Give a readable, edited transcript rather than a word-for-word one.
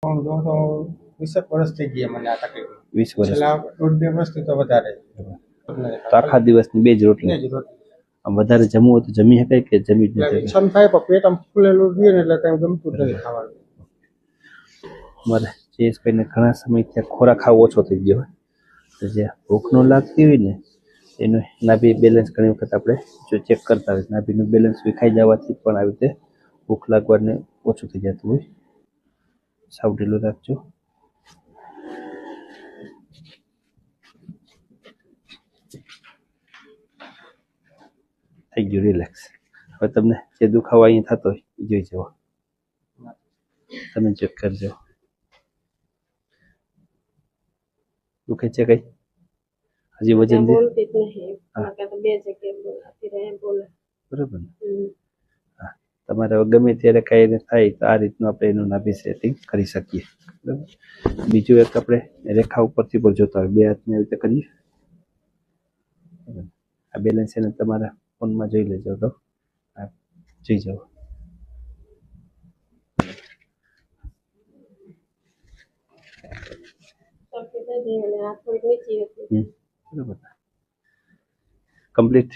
જો તો 20 વર્ષ થઈ ગયા મને આ તકલીફ. 20 વર્ષ છેલ્લા 1.5 વર્ષથી તો વધારે. તો આખા દિવસની 2 જ રોટલી. આમ વધારે જમવું હોય તો જમી શકાય કે જમી જ ન શકાય? ઈચ્છા થાય પણ પેટ આમ ફૂલેલું રહે ને એટલે કઈ ગમતું જ નથી ખાવાનું. મારે જયેશભાઈને ઘણા સમયથી ખોરાક ખાવો ઓછો થઈ ગયો હોય તો જે ભૂખ ન લાગતી હોય ને એનું નાભી બેલેન્સ ઘણી વખત આપણે જો ચેક કરતા હોય નાભીનું બેલેન્સ વિખાઈ જવાથી પણ આવી રીતે ભૂખ લાગવાને ઓછું થઈ જતું હોય. સાવ ઢીલું રાખજો. થઈ ગયું રિલેક્સ. હવે તમને જે દુખાવો અહીંયા થતો હોય એ જોઈ જવો. તમે ચેક કરજો. દુખે છે કઈ? હજી વજન દે? બરાબર ને? હા, તમારે ગમે ત્યારે કઈ થાય તો આ રીતનું આપણે એનું નાભી સેટિંગ કરી શકીએ. બરાબર. બીજું એક આપણે રેખા ઉપરથી પણ જોતા હોય 2 હાથને આવી રીતે કરીએ. આ બેલેન્સ એને તમારા ફોનમાં જોઈ લેજો તો આ જોઈ જાઓ. બરાબર. કમ્પ્લીટ.